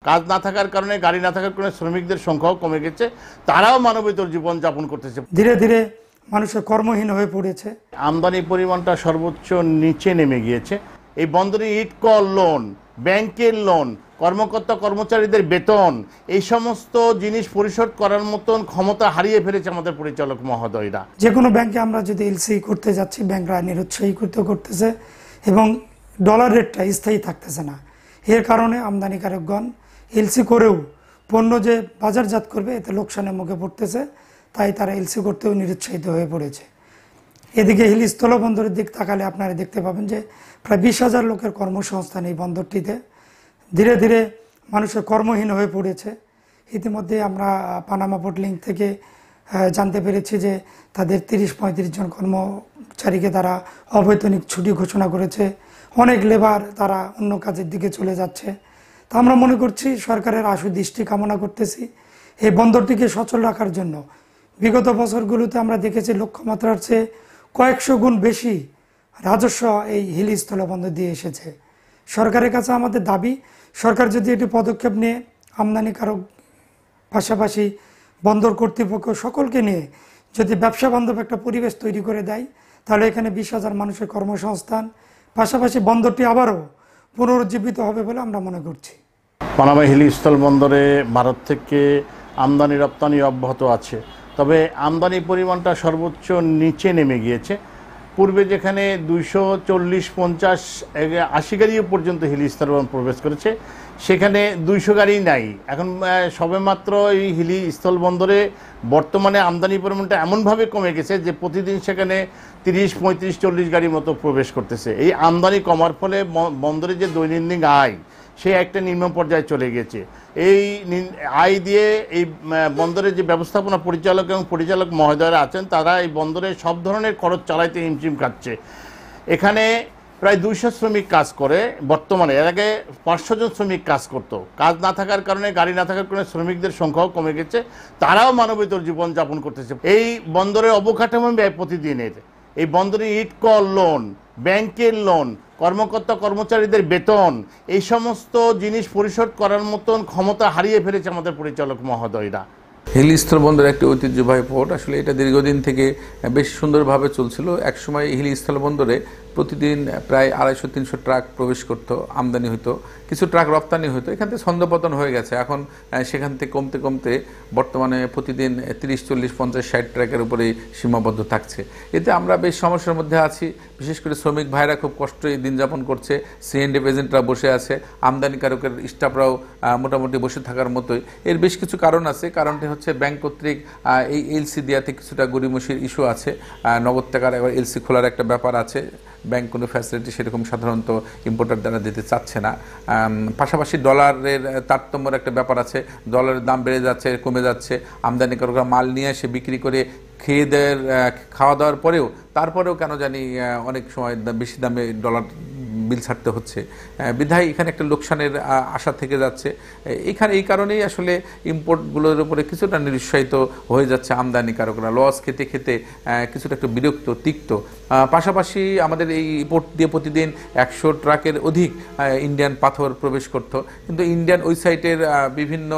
কাজ না থাকার কারণে, গাড়ি না থাকার কারণে শ্রমিকদের সংখ্যাও কমে গেছে, তারাও মানবেতর জীবনযাপন করতেছে। ধীরে ধীরে মানুষের কর্মহীন হয়ে পড়েছে। আমদানি পরিমাণটা সর্বোচ্চ নিচে নেমে গিয়েছে। এই বন্দরে ইট কল লোন, ব্যাংকের লোন, কর্মকর্তা কর্মচারীদের বেতন, এই সমস্ত জিনিস পরিশোধ করার মতন ক্ষমতা হারিয়ে ফেলেছে আমাদের পরিচালক মহোদয়রা। যে কোনো ব্যাংকে আমরা যদি এলসি করতে যাচ্ছি, ব্যাংকরা নিরুৎসাহী করতেছে এবং ডলার রেটটা স্থায়ী থাকতেছে না। এর কারণে আমদানিকারকগণ এলসি করেও পণ্য যে বাজারজাত করবে এতে লোকসানের মুখে পড়তেছে, তাই তারা এলসি করতেও নিরুৎসাহিত হয়ে পড়েছে। এদিকে হিলি স্থলবন্দরের দিক তাকালে আপনারা দেখতে পাবেন যে প্রায় 20,000 লোকের কর্মসংস্থান এই বন্দরটিতে। ধীরে ধীরে মানুষের কর্মহীন হয়ে পড়েছে। ইতিমধ্যে আমরা পানামা পোর্ট লিঙ্ক থেকে জানতে পেরেছি যে তাদের 30-35 জন কর্মচারীকে তারা অবৈতনিক ছুটি ঘোষণা করেছে। অনেক লেবার তারা অন্য কাজের দিকে চলে যাচ্ছে। তা আমরা মনে করছি সরকারের আশু দৃষ্টি কামনা করতেছি এই বন্দরটিকে সচল রাখার জন্য। বিগত বছরগুলোতে আমরা দেখেছি লক্ষ্যমাত্রার চেয়ে কয়েকশো গুণ বেশি রাজস্ব এই হিলি স্থলবন্দর দিয়ে এসেছে। সরকারের কাছে আমাদের দাবি, সরকার যদি এটি পদক্ষেপ নিয়ে আমদানিকারক পাশাপাশি বন্দর কর্তৃপক্ষ সকলকে নিয়ে যদি ব্যবসা বান্ধব একটা পরিবেশ তৈরি করে দেয়, তাহলে এখানে 20,000 মানুষের কর্মসংস্থান, পাশাপাশি বন্দরটি আবারও পুনরুজ্জীবিত হবে বলে আমরা মনে করছি। পানামা হিলি স্থলবন্দরে ভারত থেকে আমদানি রপ্তানি অব্যাহত আছে, তবে আমদানি পরিমাণটা সর্বোচ্চ নিচে নেমে গিয়েছে। পূর্বে যেখানে 240, 50, 80 গাড়িও পর্যন্ত হিলি স্থলবন্দর প্রবেশ করেছে, সেখানে 200 গাড়ি নাই। এখন সবেমাত্র এই হিলি স্থলবন্দরে বর্তমানে আমদানি পরিমাণটা এমনভাবে কমে গেছে যে প্রতিদিন সেখানে 30, 35, 40 গাড়ির মতো প্রবেশ করতেছে। এই আমদানি কমার ফলে বন্দরে যে দৈনন্দিন আয়, সে একটা নিম্ন পর্যায়ে চলে গেছে। এই আয় দিয়ে এই বন্দরের যে ব্যবস্থাপনা পরিচালক এবং পরিচালক মহোদয়রা আছেন, তারা এই বন্দরে সব ধরনের খরচ চালাইতে হিমশিম খাচ্ছে। এখানে প্রায় 200 শ্রমিক কাজ করে বর্তমানে, এর আগে 500 জন শ্রমিক কাজ করত। কাজ না থাকার কারণে, গাড়ি না থাকার কারণে শ্রমিকদের সংখ্যাও কমে গেছে, তারাও মানবেতর জীবনযাপন করতেছে। এই বন্দরের অবকাঠামো ব্যয় প্রতিদিনের, এই বন্দরে ইট কল লোন, ব্যাংকের লোন, কর্মকর্তা কর্মচারীদের বেতন, এই সমস্ত জিনিস পরিশোধ করার মতন ক্ষমতা হারিয়ে ফেলেছে আমাদের পরিচালক মহোদয়রা। হিলি স্থলবন্দর একটি ঐতিহ্যবাহী পোর্ট। আসলে এটা দীর্ঘদিন থেকে বেশ সুন্দরভাবে চলছিল। একসময় হিলি স্থলবন্দরে প্রতিদিন প্রায় 250-300 ট্রাক প্রবেশ করতো, আমদানি হতো, কিছু ট্রাক রপ্তানি হতো। এখান থেকে ছন্দপতন হয়ে গেছে। এখন সেখান থেকে কমতে কমতে বর্তমানে প্রতিদিন 30, 40, 50, 60 ট্রাকের উপরেই সীমাবদ্ধ থাকছে। এতে আমরা বেশ সমস্যার মধ্যে আছি। বিশেষ করে শ্রমিক ভাইরা খুব কষ্টই দিন যাপন করছে, সিএনডি এজেন্টরা বসে আছে, আমদানিকারকের স্টাফরাও মোটামুটি বসে থাকার মতোই। এর বেশ কিছু কারণ আছে। কারণটি হচ্ছে ব্যাংক কর্তৃক এই এলসি দেওয়াতে কিছুটা গড়িমসির ইস্যু আছে। নগদ টাকার এবার এলসি খোলার একটা ব্যাপার আছে। ব্যাংক কোনো ফ্যাসিলিটি সেরকম সাধারণত ইম্পোর্টার দ্বারা দিতে চাচ্ছে না। পাশাপাশি ডলারের তারতম্যের একটা ব্যাপার আছে। ডলারের দাম বেড়ে যাচ্ছে, কমে যাচ্ছে। আমদানিকারকরা মাল নিয়ে এসে বিক্রি করে খাওয়া দাওয়ার পরেও তারপরেও কেন জানি অনেক সময় বেশি দামে ডলার বিল ছাড়তে হচ্ছে। বিধায় এখানে একটা লোকসানের আশা থেকে যাচ্ছে। এখানে এই কারণেই আসলে ইম্পোর্টগুলোর উপরে কিছুটা নিরুৎসাহিত হয়ে যাচ্ছে আমদানিকারকরা। লস খেতে খেতে কিছুটা একটু বিরক্ত, তিক্ত। পাশাপাশি আমাদের এই পোর্ট দিয়ে প্রতিদিন 100 ট্রাকের অধিক ইন্ডিয়ান পাথর প্রবেশ করত, কিন্তু ইন্ডিয়ান ওই সাইটের বিভিন্ন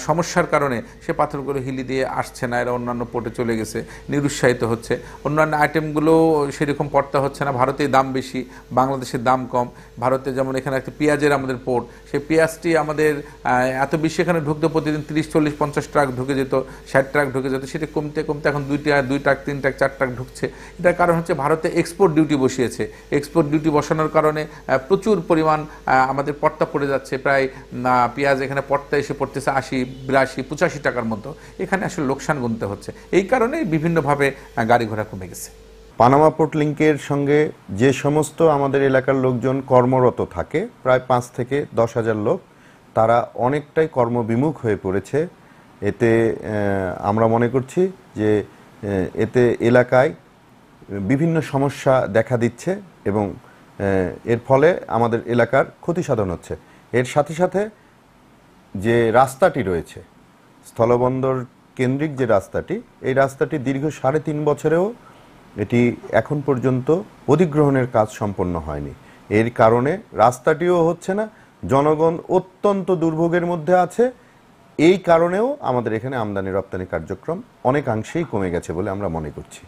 সমস্যার কারণে সে পাথরগুলো হিলি দিয়ে আসছে না, এরা অন্যান্য পোর্টে চলে গেছে, নিরুৎসাহিত হচ্ছে। অন্যান্য আইটেমগুলো সেরকম পড়তে হচ্ছে না। ভারতে দাম বেশি, বাংলাদেশের দাম কম। ভারতে যেমন এখানে একটা পেঁয়াজের আমাদের পোর্ট, সেই পেঁয়াজটি আমাদের এত বেশি এখানে ঢুকতো, প্রতিদিন 30, 40, 50 ট্রাক ঢুকে যেত, 60 ট্রাক ঢুকে যেত। সেটা কমতে কমতে এখন 2 ট্রাক, 3 ট্রাক, 4 ট্রাক ঢুকছে। এটার কারণ হচ্ছে ভারতে এক্সপোর্ট ডিউটি বসিয়েছে। এক্সপোর্ট ডিউটি বসানোর কারণে প্রচুর পরিমাণ আমাদের পর্তা পড়ে যাচ্ছে। প্রায় পেঁয়াজ এখানে পর্তা এসে পড়তেছে 80, 82, 85 টাকার মতো। এখানে আসলে লোকসান গুনতে হচ্ছে। এই কারণেই বিভিন্নভাবে গাড়ি ঘোড়া কমে গেছে। পানামা পোর্ট লিঙ্কের সঙ্গে যে সমস্ত আমাদের এলাকার লোকজন কর্মরত থাকে, প্রায় 5 থেকে 10,000 লোক, তারা অনেকটাই কর্মবিমুখ হয়ে পড়েছে। এতে আমরা মনে করছি যে এতে এলাকায় বিভিন্ন সমস্যা দেখা দিচ্ছে এবং এর ফলে আমাদের এলাকার ক্ষতি সাধন হচ্ছে। এর সাথে সাথে যে রাস্তাটি রয়েছে, স্থলবন্দর কেন্দ্রিক যে রাস্তাটি, এই রাস্তাটি দীর্ঘ 3.5 বছরেও এটি এখন পর্যন্ত অধিগ্রহণের কাজ সম্পন্ন হয়নি। এর কারণে রাস্তাটিও হচ্ছে না, জনগণ অত্যন্ত দুর্ভোগের মধ্যে আছে। এই কারণেও আমাদের এখানে আমদানি রপ্তানি কার্যক্রম অনেকাংশেই কমে গেছে বলে আমরা মনে করছি।